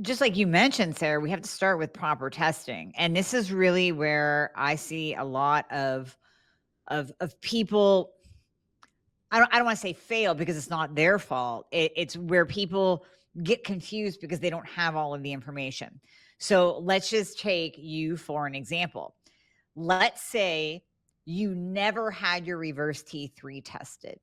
just like you mentioned, Sarah, we have to start with proper testing. And this is really where I see a lot of people. I don't want to say fail because it's not their fault. It's where people get confused because they don't have all of the information. So let's just take you for an example. Let's say you never had your reverse T3 tested.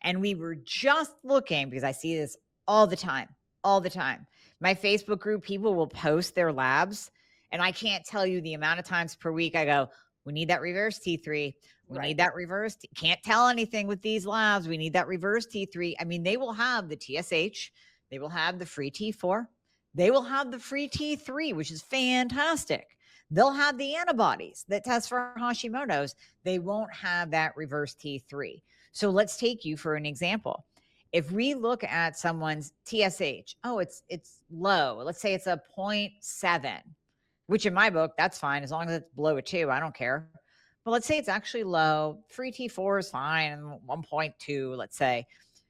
And we were just looking, because I see this all the time, all the time. My Facebook group, people will post their labs, and I can't tell you the amount of times per week I go, we need that reverse T3. We Right. need that reverse. Can't tell anything with these labs. We need that reverse T3. I mean, they will have the TSH, they will have the free T4, they will have the free T3, which is fantastic. They'll have the antibodies that test for Hashimoto's. They won't have that reverse T3. So let's take you for an example. If we look at someone's TSH, oh, it's low. Let's say it's a 0.7, which in my book, that's fine. As long as it's below a 2, I don't care. But let's say it's actually low. Free T4 is fine, 1.2, let's say.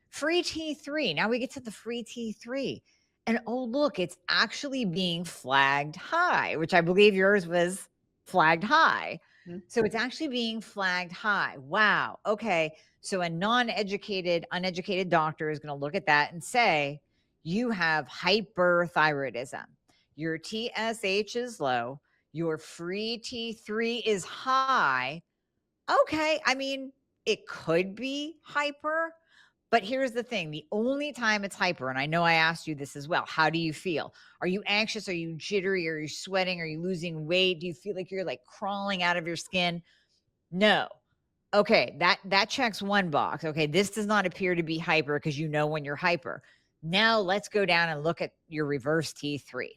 Free T3. Now we get to the free T3. And oh, look, it's actually being flagged high, which I believe yours was flagged high. Mhm. So it's actually being flagged high. Wow. Okay. So a non-educated, uneducated doctor is going to look at that and say, you have hyperthyroidism. Your TSH is low. Your free T3 is high. Okay. I mean, it could be hyper, but here's the thing. The only time it's hyper, and I know I asked you this as well. How do you feel? Are you anxious? Are you jittery? Are you sweating? Are you losing weight? Do you feel like you're like crawling out of your skin? No. Okay, that checks one box. Okay, this does not appear to be hyper because you know when you're hyper. Now let's go down and look at your reverse T3.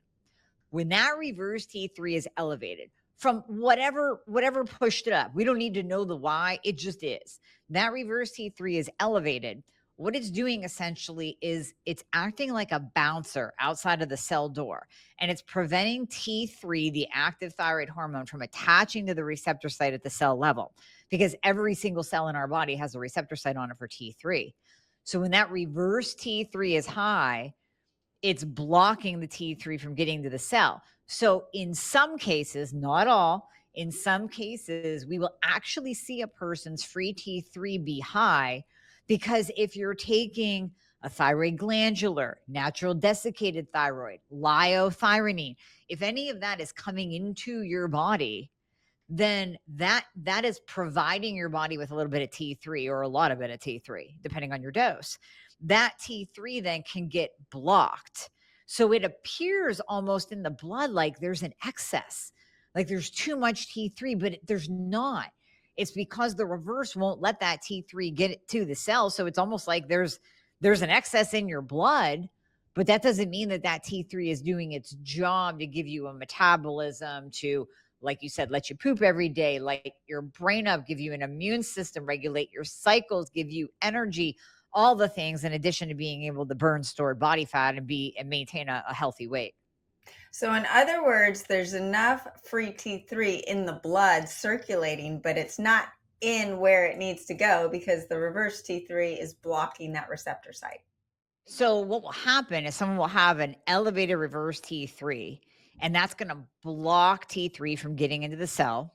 When that reverse T3 is elevated from whatever pushed it up, we don't need to know the why, it just is. That reverse T3 is elevated. What it's doing essentially is it's acting like a bouncer outside of the cell door, and it's preventing T3, the active thyroid hormone, from attaching to the receptor site at the cell level, because every single cell in our body has a receptor site on it for T3. So when that reverse T3 is high, it's blocking the T3 from getting to the cell. So in some cases, not all, in some cases, we will actually see a person's free T3 be high, because if you're taking a thyroid glandular, natural desiccated thyroid, liothyronine, if any of that is coming into your body, then that is providing your body with a little bit of T3 or a lot of it of T3, depending on your dose. That T3 then can get blocked. So it appears almost in the blood like there's an excess, like there's too much T3, but there's not. It's because the reverse won't let that T3 get it to the cell. So it's almost like there's an excess in your blood, but that doesn't mean that T3 is doing its job to give you a metabolism, to, like you said, let you poop every day, light your brain up, give you an immune system, regulate your cycles, give you energy, all the things, in addition to being able to burn stored body fat and maintain a healthy weight. So, in other words, there's enough free T3 in the blood circulating, but it's not in where it needs to go because the reverse T3 is blocking that receptor site. So what will happen is someone will have an elevated reverse T3, and that's going to block T3 from getting into the cell.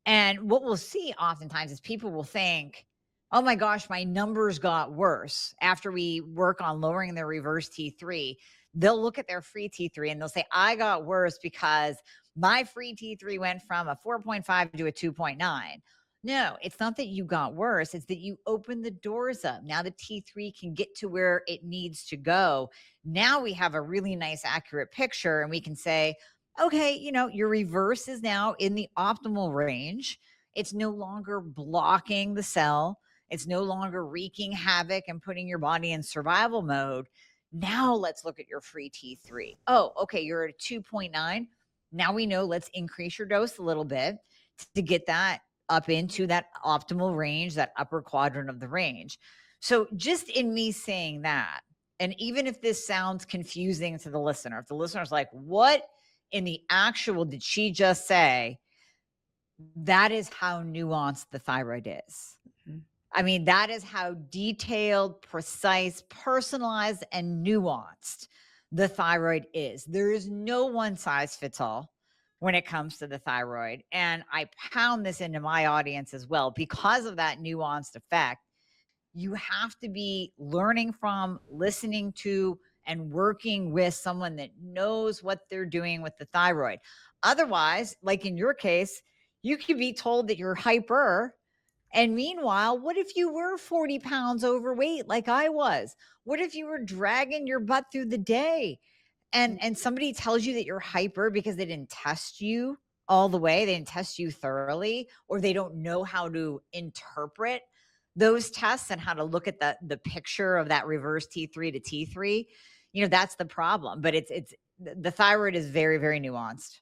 And what we'll see oftentimes is people will think, oh my gosh, my numbers got worse after we work on lowering their reverse T3. They'll look at their free T3 and they'll say, I got worse because my free T3 went from a 4.5 to a 2.9. No, it's not that you got worse. It's that you opened the doors up. Now the T3 can get to where it needs to go. Now we have a really nice, accurate picture, and we can say, okay, your reverse is now in the optimal range. It's no longer blocking the cell. It's no longer wreaking havoc and putting your body in survival mode. Now let's look at your free T3. Oh, okay, you're at a 2.9. Now we know, let's increase your dose a little bit to get that up into that optimal range, that upper quadrant of the range. So just in me saying that, and even if this sounds confusing to the listener, if the listener's like, what in the actual did she just say? That is how nuanced the thyroid is. Mhm. I mean, that is how detailed, precise, personalized, and nuanced the thyroid is. There is no one size fits all when it comes to the thyroid. And I pound this into my audience as well because of that nuanced effect. You have to be learning from, listening to, and working with someone that knows what they're doing with the thyroid. Otherwise, like in your case, you could be told that you're hyper. And meanwhile, what if you were 40 pounds overweight like I was? What if you were dragging your butt through the day and somebody tells you that you're hyper because they didn't test you all the way, they didn't test you thoroughly, or they don't know how to interpret those tests and how to look at the picture of that reverse T3 to T3, that's the problem. But it's the thyroid is very, very nuanced.